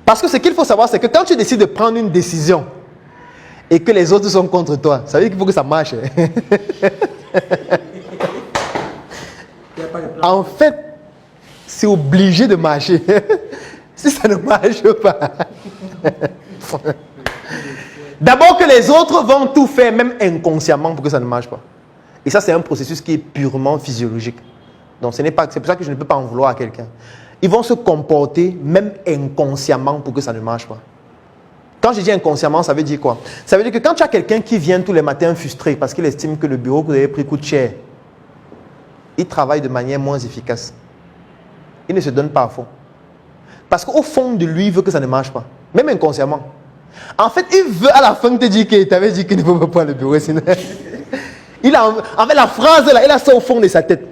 Parce que ce qu'il faut savoir, c'est que quand tu décides de prendre une décision et que les autres sont contre toi, ça veut dire qu'il faut que ça marche. En fait, c'est obligé de marcher. Si ça ne marche pas. D'abord que les autres vont tout faire, même inconsciemment, pour que ça ne marche pas. Et ça, c'est un processus qui est purement physiologique. Donc, c'est pour ça que je ne peux pas en vouloir à quelqu'un. Ils vont se comporter, même inconsciemment, pour que ça ne marche pas. Quand je dis inconsciemment, ça veut dire quoi? Ça veut dire que quand tu as quelqu'un qui vient tous les matins frustré parce qu'il estime que le bureau que vous avez pris coûte cher, il travaille de manière moins efficace. Il ne se donne pas à fond. Parce qu'au fond de lui, il veut que ça ne marche pas. Même inconsciemment. En fait, il veut à la fin te dire qu'il t'avait dit qu'il ne veut pas prendre le bureau. Sinon... En fait, la phrase là, il a ça au fond de sa tête.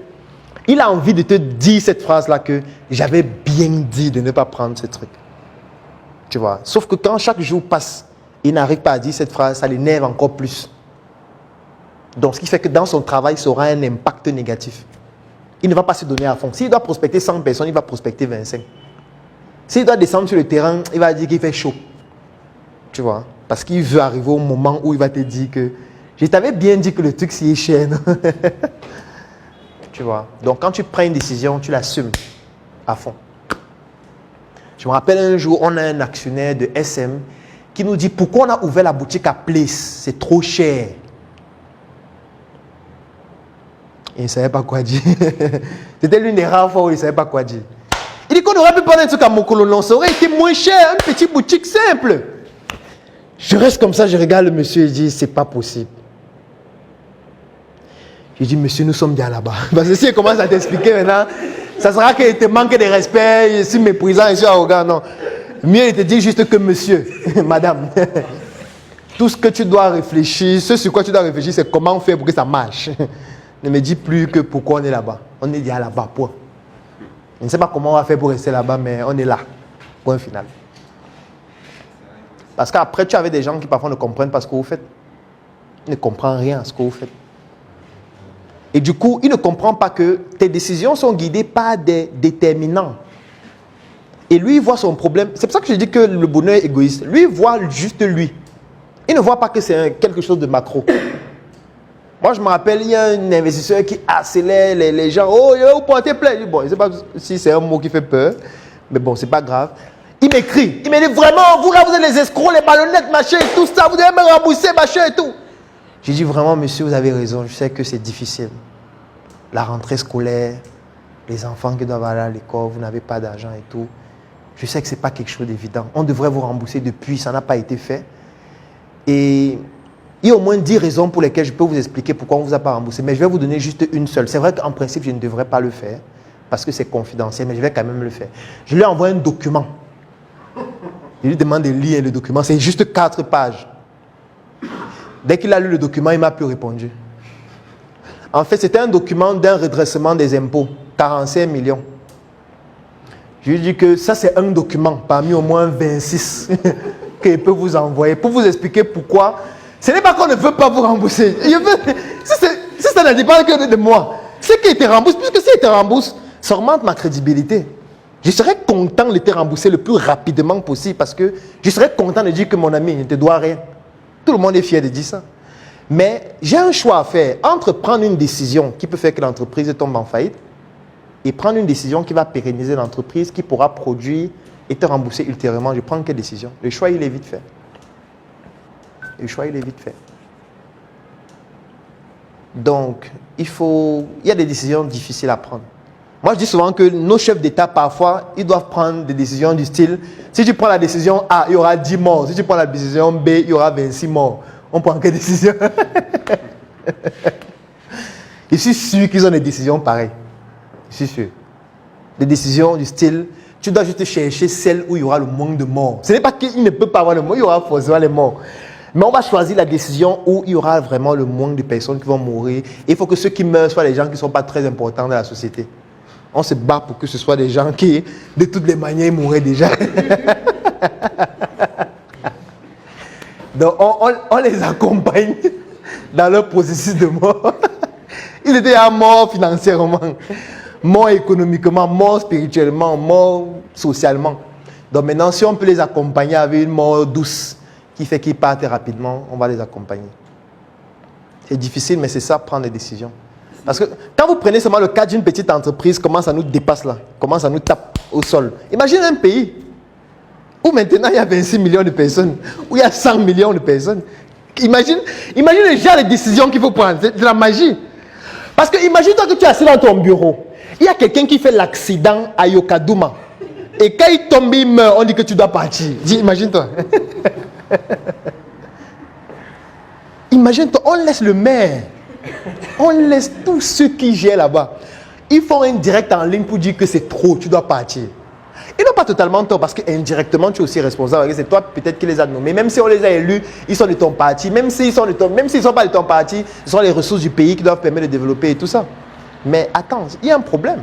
Il a envie de te dire cette phrase-là que j'avais bien dit de ne pas prendre ce truc. Tu vois. Sauf que quand chaque jour passe, il n'arrive pas à dire cette phrase, ça l'énerve encore plus. Donc, ce qui fait que dans son travail, ça aura un impact négatif. Il ne va pas se donner à fond. S'il doit prospecter 100 personnes, il va prospecter 25. S'il doit descendre sur le terrain, il va dire qu'il fait chaud. Tu vois. Parce qu'il veut arriver au moment où il va te dire que je t'avais bien dit que le truc s'y est cher. Tu vois. Donc, quand tu prends une décision, tu l'assumes à fond. Je me rappelle un jour, on a un actionnaire de SM qui nous dit pourquoi on a ouvert la boutique à Place, c'est trop cher. Il ne savait pas quoi dire. C'était l'une des rares fois où il ne savait pas quoi dire. Il dit qu'on aurait pu prendre un truc à Mokolo, non, ça aurait été moins cher, une petite boutique simple. Je reste comme ça, je regarde le monsieur et je dis c'est pas possible. Je dis monsieur, nous sommes bien là-bas. Parce que si il commence à t'expliquer maintenant, ça sera qu'il te manque de respect, je suis méprisant, je suis arrogant. Non. Mieux, il te dit juste que monsieur, madame. Tout ce que tu dois réfléchir, ce sur quoi tu dois réfléchir, c'est comment faire pour que ça marche. Ne me dis plus que pourquoi on est là-bas. On est déjà là-bas, point. Je ne sais pas comment on va faire pour rester là-bas, mais on est là. Point final. Parce qu'après, tu avais des gens qui parfois ne comprennent pas ce que vous faites. Ils ne comprennent rien à ce que vous faites. Et du coup, il ne comprend pas que tes décisions sont guidées par des déterminants. Et lui, il voit son problème. C'est pour ça que je dis que le bonheur est égoïste. Lui, il voit juste lui. Il ne voit pas que c'est quelque chose de macro. Moi, je me rappelle, il y a un investisseur qui accélère les gens. Oh, vous portez plainte. Bon, je ne sais pas si c'est un mot qui fait peur. Mais bon, c'est pas grave. Il m'écrit. Il me dit vraiment, vous là, vous êtes les escrocs, les malhonnêtes, machin et tout ça. Vous devez me rembourser, machin et tout. J'ai dit vraiment, monsieur, vous avez raison. Je sais que c'est difficile. La rentrée scolaire, les enfants qui doivent aller à l'école, vous n'avez pas d'argent et tout. Je sais que ce n'est pas quelque chose d'évident. On devrait vous rembourser depuis, ça n'a pas été fait. Et il y a au moins 10 raisons pour lesquelles je peux vous expliquer pourquoi on ne vous a pas remboursé. Mais je vais vous donner juste une seule. C'est vrai qu'en principe, je ne devrais pas le faire parce que c'est confidentiel, mais je vais quand même le faire. Je lui ai envoyé un document. Je lui demande de lire le document. C'est juste 4 pages. Dès qu'il a lu le document, il ne m'a plus répondu. En fait, c'était un document d'un redressement des impôts. 45 millions. Je lui dis que ça, c'est un document parmi au moins 26 qu'il peut vous envoyer pour vous expliquer pourquoi. Ce n'est pas qu'on ne veut pas vous rembourser. Si ça ne dépend que de moi, c'est qu'il te rembourse. Puisque s'il te rembourse, ça augmente ma crédibilité. Je serais content de te rembourser le plus rapidement possible parce que je serais content de dire que mon ami ne te doit rien. Tout le monde est fier de dire ça. Mais j'ai un choix à faire entre prendre une décision qui peut faire que l'entreprise tombe en faillite et prendre une décision qui va pérenniser l'entreprise, qui pourra produire et te rembourser ultérieurement. Je prends quelle décision? Le choix, il est vite fait. Le choix, il est vite fait. Donc, il y a des décisions difficiles à prendre. Moi, je dis souvent que nos chefs d'État, parfois, ils doivent prendre des décisions du style, si tu prends la décision A, il y aura 10 morts. Si tu prends la décision B, il y aura 26 morts. On prend quelle décision? Je suis sûr qu'ils ont des décisions pareilles. Je suis sûr. Des décisions du style, tu dois juste chercher celle où il y aura le moins de morts. Ce n'est pas qu'il ne peut pas avoir le morts, il y aura forcément les morts. Mais on va choisir la décision où il y aura vraiment le moins de personnes qui vont mourir. Et il faut que ceux qui meurent soient les gens qui ne sont pas très importants dans la société. On se bat pour que ce soit des gens qui, de toutes les manières, mourraient déjà. Donc, on les accompagne dans leur processus de mort. Ils étaient à mort financièrement, mort économiquement, mort spirituellement, mort socialement. Donc maintenant, si on peut les accompagner avec une mort douce qui fait qu'ils partent rapidement, on va les accompagner. C'est difficile, mais c'est ça, prendre des décisions. Parce que quand vous prenez seulement le cas d'une petite entreprise, comment ça nous dépasse là, comment ça nous tape au sol. Imaginez un pays où maintenant il y a 26 millions de personnes, où il y a 100 millions de personnes. Imagine le genre de décisions qu'il faut prendre, c'est de la magie. Parce que imagine-toi que tu es assis dans ton bureau, il y a quelqu'un qui fait l'accident à Yokadouma. Et quand il tombe, il meurt, on dit que tu dois partir. Dis, imagine-toi. Imagine-toi, on laisse le maire, on laisse tous ceux qui gèrent là-bas. Ils font un direct en ligne pour dire que c'est trop, tu dois partir. Ils n'ont pas totalement tort parce qu'indirectement, tu es aussi responsable. C'est toi peut-être qui les a nommés. Même si on les a élus, ils sont de ton parti. Même s'ils sont sont pas de ton parti, ce sont les ressources du pays qui doivent permettre de développer et tout ça. Mais attends, il y a un problème.